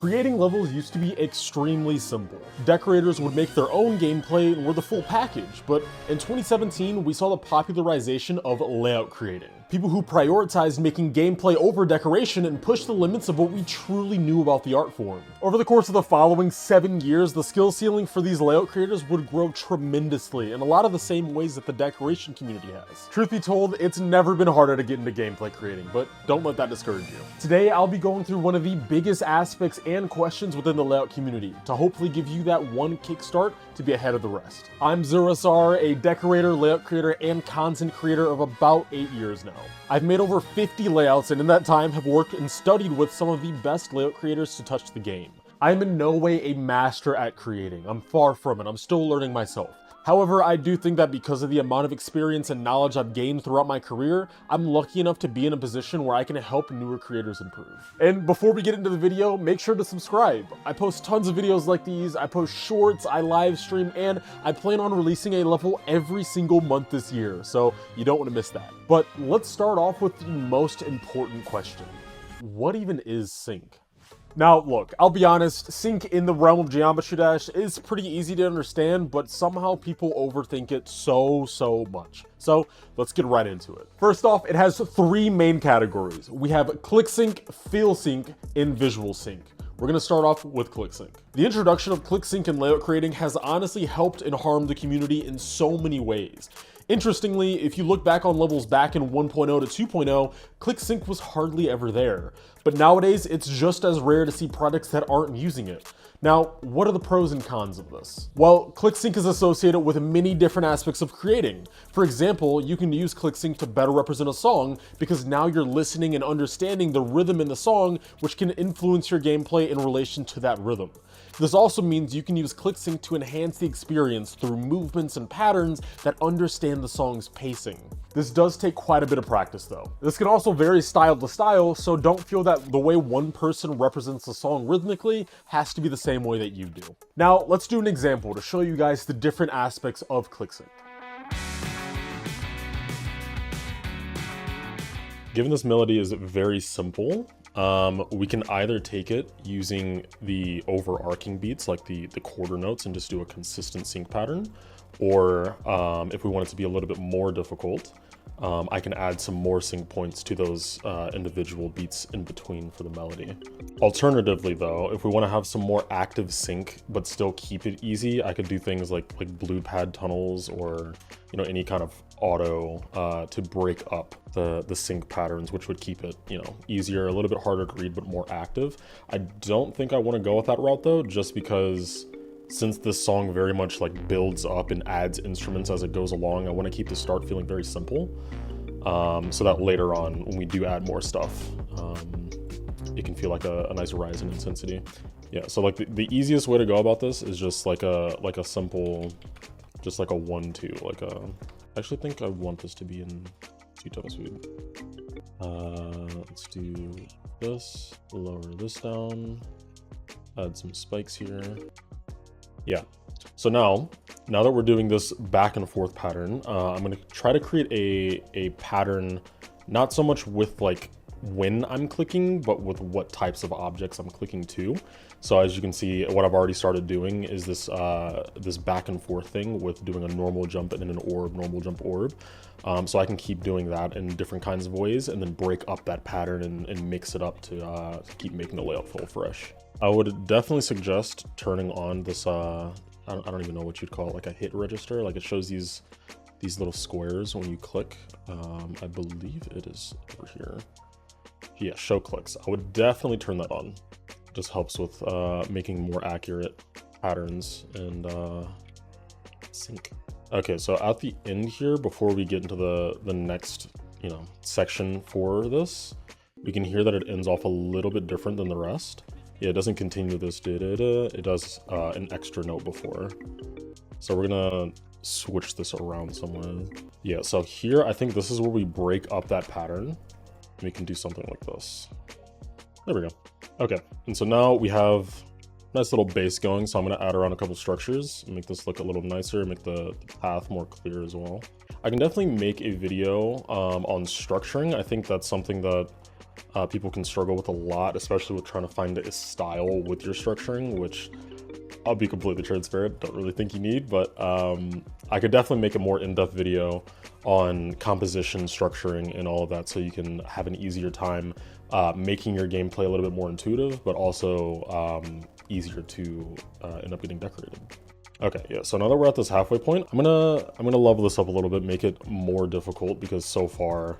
Creating levels used to be extremely simple. Decorators would make their own gameplay and were the full package, but in 2017 we saw the popularization of layout creating. People who prioritized making gameplay over decoration and pushed the limits of what we truly knew about the art form. Over the course of the following 7 years, the skill ceiling for these layout creators would grow tremendously in a lot of the same ways that the decoration community has. Truth be told, it's never been harder to get into gameplay creating, but don't let that discourage you. Today, I'll be going through one of the biggest aspects and questions within the layout community to hopefully give you that one kickstart to be ahead of the rest. I'm ZeroSR, a decorator, layout creator, and content creator of about 8 years now. I've made over 50 layouts and in that time have worked and studied with some of the best layout creators to touch the game. I am in no way a master at creating. I'm far from it. I'm still learning myself. However, I do think that because of the amount of experience and knowledge I've gained throughout my career, I'm lucky enough to be in a position where I can help newer creators improve. And before we get into the video, make sure to subscribe. I post tons of videos like these, I post shorts, I live stream, and I plan on releasing a level every single month this year, so you don't want to miss that. But let's start off with the most important question. What even is sync? Now, look, I'll be honest, sync in the realm of Geometry Dash is pretty easy to understand, but somehow people overthink it so much. So let's get right into it. First off, it has 3 main categories. We have click sync, feel sync, and visual sync. We're gonna start off with click sync. The introduction of click sync and layout creating has honestly helped and harmed the community in so many ways. Interestingly, if you look back on levels back in 1.0 to 2.0, click sync was hardly ever there. But nowadays, it's just as rare to see products that aren't using it. Now, what are the pros and cons of this? Well, ClickSync is associated with many different aspects of creating. For example, you can use ClickSync to better represent a song because now you're listening and understanding the rhythm in the song, which can influence your gameplay in relation to that rhythm. This also means you can use ClickSync to enhance the experience through movements and patterns that understand the song's pacing. This does take quite a bit of practice though. This can also vary style to style, so don't feel that the way one person represents the song rhythmically has to be the same way that you do. Now, let's do an example to show you guys the different aspects of ClickSync. Given this melody is very simple, we can either take it using the overarching beats like the quarter notes and just do a consistent sync pattern, or if we want it to be a little bit more difficult, I can add some more sync points to those individual beats in between for the melody. Alternatively though, if we want to have some more active sync but still keep it easy, I could do things like blue pad tunnels or any kind of auto to break up the sync patterns, which would keep it easier, a little bit harder to read but more active. I don't think I want to go with that route though, just because since this song very much builds up and adds instruments as it goes along, I want to keep the start feeling very simple, so that later on when we do add more stuff, it can feel like a nice rise in intensity. Yeah, so the easiest way to go about this is just a simple, just a 1-2, I actually think I want this to be in 2 times speed. Let's do this, lower this down, add some spikes here. Yeah, so now that we're doing this back and forth pattern, I'm gonna try to create a pattern, not so much with when I'm clicking, but with what types of objects I'm clicking to. So as you can see, what I've already started doing is this this back and forth thing with doing a normal jump and then an orb, normal jump, orb. So I can keep doing that in different kinds of ways and then break up that pattern and mix it up to keep making the layout feel fresh. I would definitely suggest turning on this, I don't even know what you'd call it, a hit register. It shows these little squares when you click. I believe it is over here. Yeah, show clicks. I would definitely turn that on. It just helps with making more accurate patterns and sync. Okay, so at the end here, before we get into the next section for this, we can hear that it ends off a little bit different than the rest. Yeah, it doesn't continue this da-da-da. It does an extra note before. So we're gonna switch this around somewhere. Yeah, so here, I think this is where we break up that pattern. We can do something like this. There we go. Okay, and so now we have a nice little base going. So I'm gonna add around a couple structures and make this look a little nicer, make the path more clear as well. I can definitely make a video on structuring. I think that's something that people can struggle with a lot, especially with trying to find a style with your structuring, which I'll be completely transparent, don't really think you need, but I could definitely make a more in-depth video on composition, structuring, and all of that, so you can have an easier time making your gameplay a little bit more intuitive, but also easier to end up getting decorated. Okay, yeah, so now that we're at this halfway point, I'm gonna level this up a little bit, make it more difficult, because so far,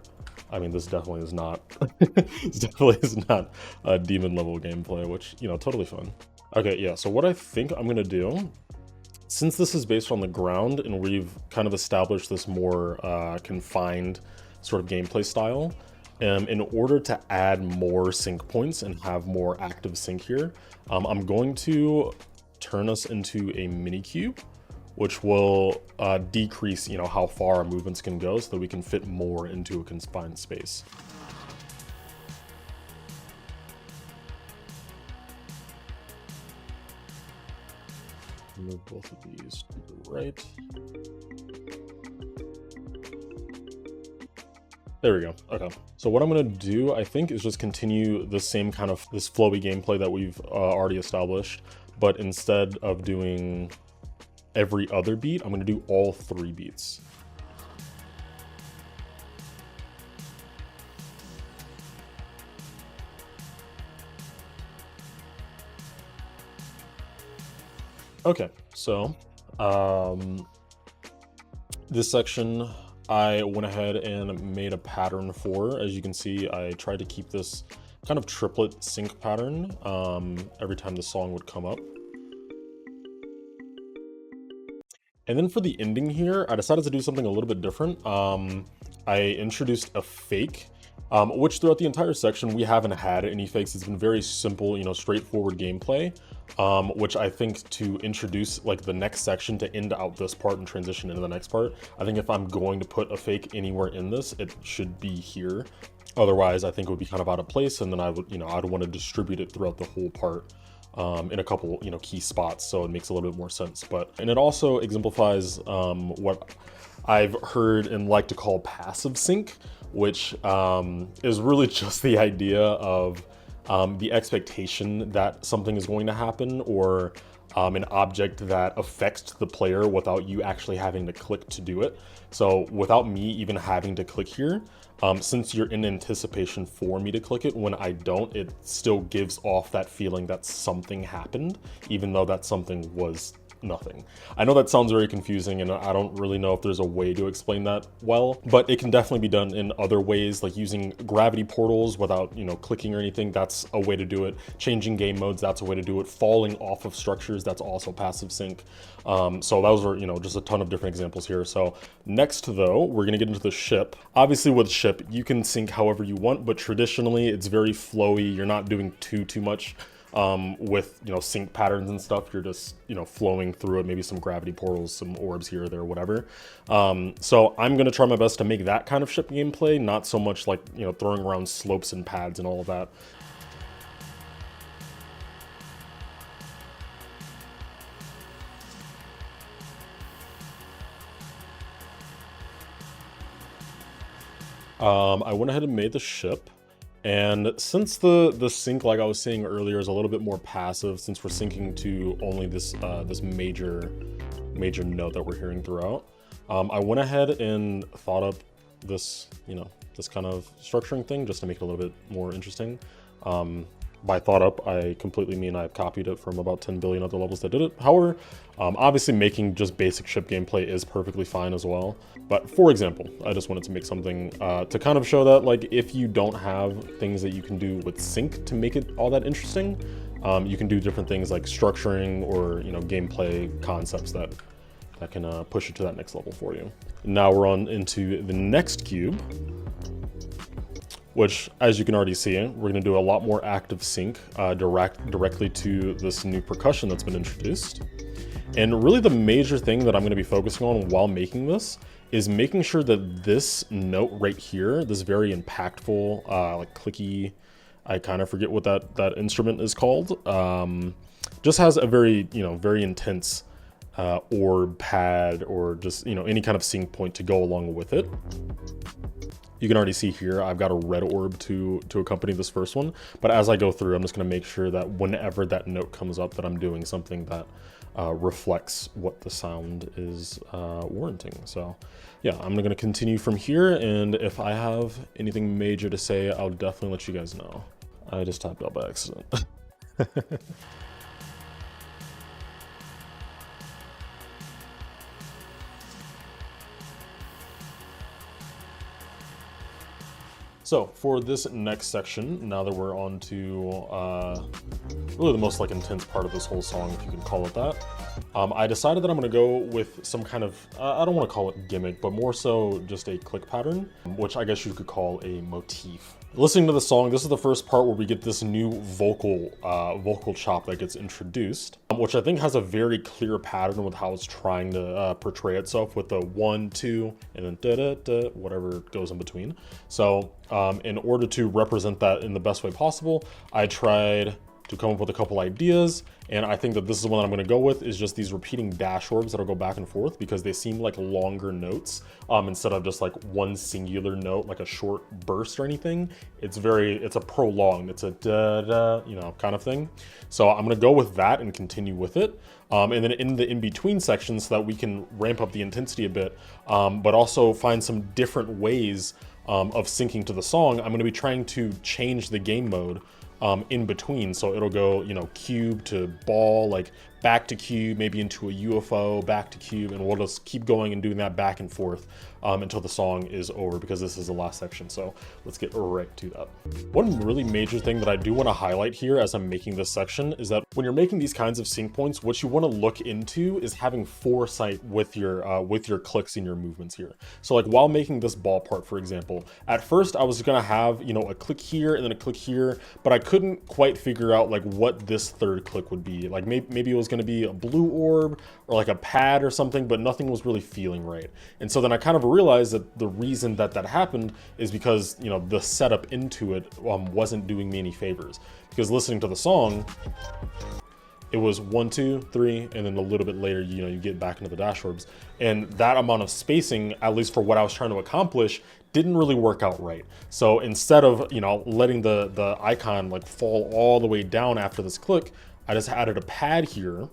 I mean, this definitely is not, this definitely is not a demon level gameplay, which, you know, totally fun. Okay, yeah, so what I think I'm gonna do, since this is based on the ground and we've kind of established this more confined sort of gameplay style, in order to add more sync points and have more active sync here, I'm going to turn us into a mini cube, which will decrease, you know, how far our movements can go so that we can fit more into a confined space. Move both of these to the right. There we go. Okay. So what I'm going to do, I think, is just continue the same kind of this flowy gameplay that we've already established, but instead of doing every other beat, I'm going to do all 3 beats. Okay, so this section I went ahead and made a pattern for. As you can see, I tried to keep this kind of triplet sync pattern every time the song would come up. And then for the ending here, I decided to do something a little bit different. I introduced a fake, which throughout the entire section, we haven't had any fakes. It's been very simple, you know, straightforward gameplay, which I think to introduce like the next section to end out this part and transition into the next part, I think if I'm going to put a fake anywhere in this, it should be here. Otherwise, I think it would be kind of out of place, and then I would, you know, I'd want to distribute it throughout the whole part. In a couple, you know, key spots, so it makes a little bit more sense. And it also exemplifies what I've heard and like to call passive sync, which is really just the idea of the expectation that something is going to happen, or an object that affects the player without you actually having to click to do it. So without me even having to click here, since you're in anticipation for me to click it, when I don't, it still gives off that feeling that something happened, even though that something was nothing. I know that sounds very confusing, and I don't really know if there's a way to explain that well, but it can definitely be done in other ways, like using gravity portals without, you know, clicking or anything. That's a way to do it. Changing game modes, that's a way to do it. Falling off of structures, that's also passive sync. So those are, you know, just a ton of different examples here. So next though, we're gonna get into the ship. Obviously with ship, you can sync however you want, but traditionally it's very flowy. You're not doing too much with, you know, sync patterns and stuff. You're just, you know, flowing through it, maybe some gravity portals, some orbs here or there, whatever. So I'm gonna try my best to make that kind of ship gameplay, not so much like, you know, throwing around slopes and pads and all of that. I went ahead and made the ship. And since the sync, like I was saying earlier, is a little bit more passive, since we're syncing to only this this major note that we're hearing throughout, I went ahead and thought up this, you know, this kind of structuring thing just to make it a little bit more interesting. By thought up, I completely mean I've copied it from about 10 billion other levels that did it. However, obviously making just basic ship gameplay is perfectly fine as well. But for example, I just wanted to make something to kind of show that, like, if you don't have things that you can do with sync to make it all that interesting, you can do different things like structuring or, you know, gameplay concepts that can push it to that next level for you. Now we're on into the next cube, which, as you can already see, we're gonna do a lot more active sync directly to this new percussion that's been introduced. And really the major thing that I'm gonna be focusing on while making this is making sure that this note right here, this very impactful, like clicky, I kind of forget what that instrument is called, just has a very, you know, very intense orb, pad, or just, you know, any kind of sync point to go along with it. You can already see here, I've got a red orb to accompany this first one. But as I go through, I'm just gonna make sure that whenever that note comes up that I'm doing something that reflects what the sound is warranting. So yeah, I'm gonna continue from here. And if I have anything major to say, I'll definitely let you guys know. I just tapped out by accident. So for this next section, now that we're on to really the most like intense part of this whole song, if you can call it that, I decided that I'm gonna go with some kind of, I don't wanna call it gimmick, but more so just a click pattern, which I guess you could call a motif. Listening to the song, this is the first part where we get this new vocal chop that gets introduced, which I think has a very clear pattern with how it's trying to portray itself with the 1, 2, and then da-da-da, whatever goes in between. So in order to represent that in the best way possible, I tried to come up with a couple ideas, and I think that this is the one that I'm going to go with, is just these repeating dash orbs that'll go back and forth because they seem like longer notes instead of just like one singular note, like a short burst or anything. It's a prolonged, it's a da da, you know, kind of thing. So I'm going to go with that and continue with it. And then in the in-between sections so that we can ramp up the intensity a bit, but also find some different ways of syncing to the song. I'm going to be trying to change the game mode in between. So it'll go, you know, cube to ball, like back to cube, maybe into a UFO, back to cube, and we'll just keep going and doing that back and forth until the song is over, because this is the last section. So let's get right to that. One really major thing that I do want to highlight here as I'm making this section is that when you're making these kinds of sync points, what you want to look into is having foresight with your clicks and your movements here. So like while making this ball part, for example, at first I was gonna have, you know, a click here and then a click here, but I couldn't quite figure out like what this third click would be. Like maybe it was going to be a blue orb or like a pad or something, but nothing was really feeling right. And so then I kind of realized that the reason that happened is because, you know, the setup into it wasn't doing me any favors, because listening to the song, it was 1, 2, 3, and then a little bit later, you know, you get back into the dash orbs, and that amount of spacing, at least for what I was trying to accomplish, didn't really work out right. So instead of, you know, letting the icon like fall all the way down after this click, I just added a pad here.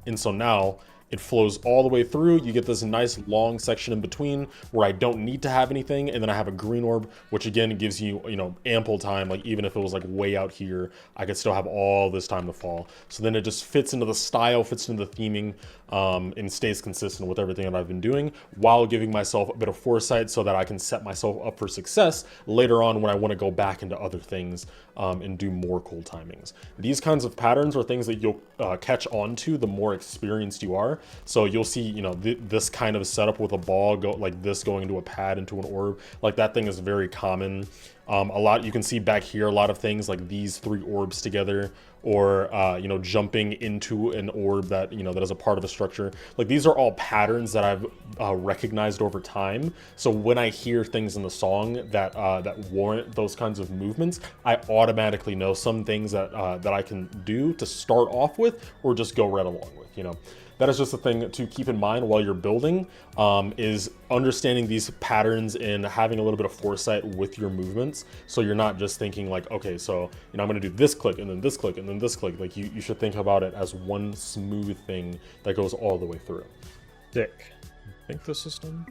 And so now it flows all the way through. You get this nice long section in between where I don't need to have anything. And then I have a green orb, which again gives you, you know, ample time. Like even if it was like way out here, I could still have all this time to fall. So then it just fits into the style, fits into the theming, and stays consistent with everything that I've been doing, while giving myself a bit of foresight so that I can set myself up for success later on when I want to go back into other things and do more cool timings. These kinds of patterns are things that you'll catch on to the more experienced you are. So you'll see, you know, this kind of setup with a ball like this going into a pad, into an orb, like that thing is very common. A lot, you can see back here, a lot of things like these 3 orbs together, or, you know, jumping into an orb that, you know, that is a part of a structure. Like these are all patterns that I've recognized over time. So when I hear things in the song that warrant those kinds of movements, I automatically know some things that I can do to start off with, or just go right along with, you know. That is just a thing to keep in mind while you're building, is understanding these patterns and having a little bit of foresight with your movements. So you're not just thinking like, okay, so, you know, I'm gonna do this click and then this click and then this click. Like you should think about it as one smooth thing that goes all the way through. Dick, I think this is done.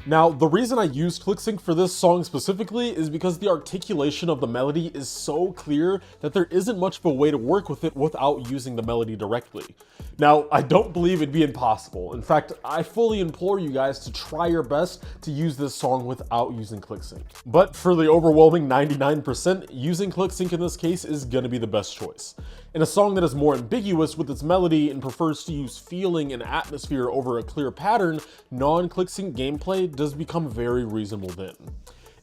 Now, the reason I used ClickSync for this song specifically is because the articulation of the melody is so clear that there isn't much of a way to work with it without using the melody directly. Now, I don't believe it'd be impossible. In fact, I fully implore you guys to try your best to use this song without using ClickSync. But for the overwhelming 99%, using ClickSync in this case is gonna be the best choice. In a song that is more ambiguous with its melody and prefers to use feeling and atmosphere over a clear pattern, non-ClickSync gameplay does become very reasonable then.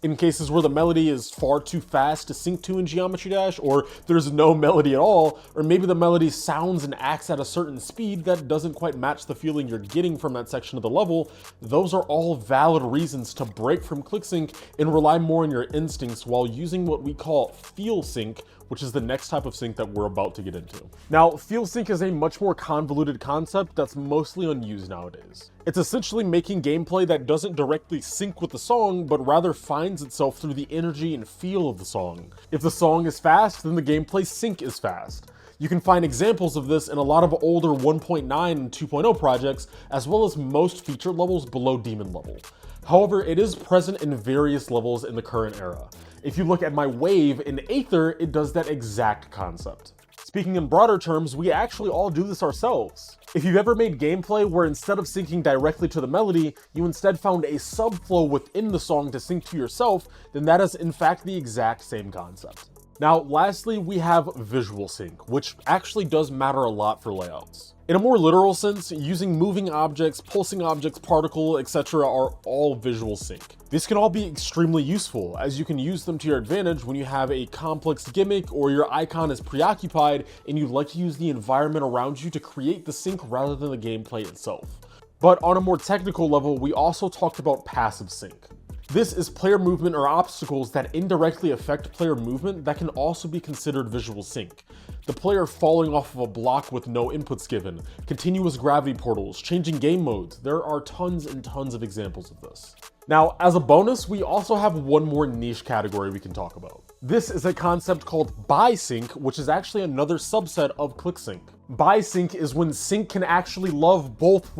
In cases where the melody is far too fast to sync to in Geometry Dash, or there's no melody at all, or maybe the melody sounds and acts at a certain speed that doesn't quite match the feeling you're getting from that section of the level, those are all valid reasons to break from ClickSync and rely more on your instincts while using what we call feel sync, which is the next type of sync that we're about to get into. Now, feel sync is a much more convoluted concept that's mostly unused nowadays. It's essentially making gameplay that doesn't directly sync with the song, but rather finds itself through the energy and feel of the song. If the song is fast, then the gameplay sync is fast. You can find examples of this in a lot of older 1.9 and 2.0 projects, as well as most feature levels below Demon level. However, it is present in various levels in the current era. If you look at my wave in Aether, it does that exact concept. Speaking in broader terms, we actually all do this ourselves. If you've ever made gameplay where instead of syncing directly to the melody, you instead found a subflow within the song to sync to yourself, then that is in fact the exact same concept. Now, lastly, we have visual sync, which actually does matter a lot for layouts. In a more literal sense, using moving objects, pulsing objects, particle, etc. are all visual sync. This can all be extremely useful, as you can use them to your advantage when you have a complex gimmick or your icon is preoccupied and you'd like to use the environment around you to create the sync rather than the gameplay itself. But on a more technical level, we also talked about passive sync. This is player movement or obstacles that indirectly affect player movement that can also be considered visual sync. The player falling off of a block with no inputs given, continuous gravity portals, changing game modes. There are tons and tons of examples of this. Now, as a bonus, we also have one more niche category we can talk about. This is a concept called bi-sync, which is actually another subset of ClickSync. Bi-sync is when sync can actually love both.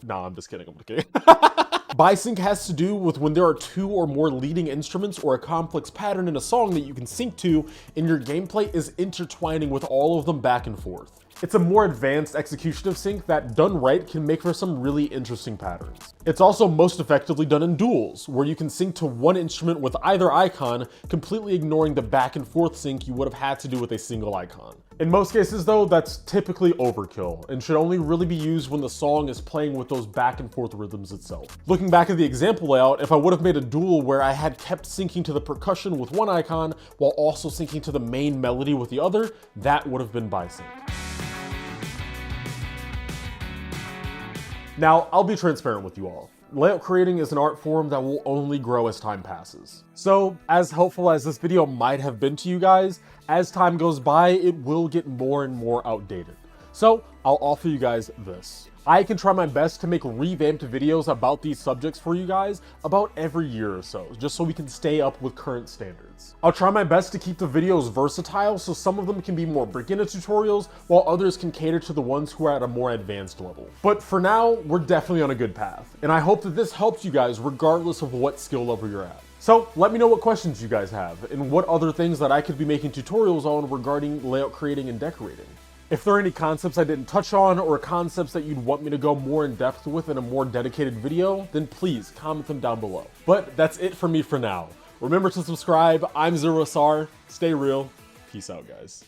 Nah, I'm just kidding, I'm kidding. Bi-sync has to do with when there are two or more leading instruments or a complex pattern in a song that you can sync to, and your gameplay is intertwining with all of them back and forth. It's a more advanced execution of sync that, done right, can make for some really interesting patterns. It's also most effectively done in duels, where you can sync to one instrument with either icon, completely ignoring the back and forth sync you would have had to do with a single icon. In most cases though, that's typically overkill, and should only really be used when the song is playing with those back and forth rhythms itself. Looking back at the example layout, if I would have made a duel where I had kept syncing to the percussion with one icon, while also syncing to the main melody with the other, that would have been bi-sync. Now, I'll be transparent with you all. Layout creating is an art form that will only grow as time passes. So, as helpful as this video might have been to you guys, as time goes by, it will get more and more outdated. So, I'll offer you guys this. I can try my best to make revamped videos about these subjects for you guys about every year or so, just so we can stay up with current standards. I'll try my best to keep the videos versatile, so some of them can be more beginner tutorials, while others can cater to the ones who are at a more advanced level. But for now, we're definitely on a good path, and I hope that this helps you guys regardless of what skill level you're at. So let me know what questions you guys have, and what other things that I could be making tutorials on regarding layout creating and decorating. If there are any concepts I didn't touch on, or concepts that you'd want me to go more in depth with in a more dedicated video, then please comment them down below. But that's it for me for now. Remember to subscribe. I'm ZeroSR. Stay real. Peace out, guys.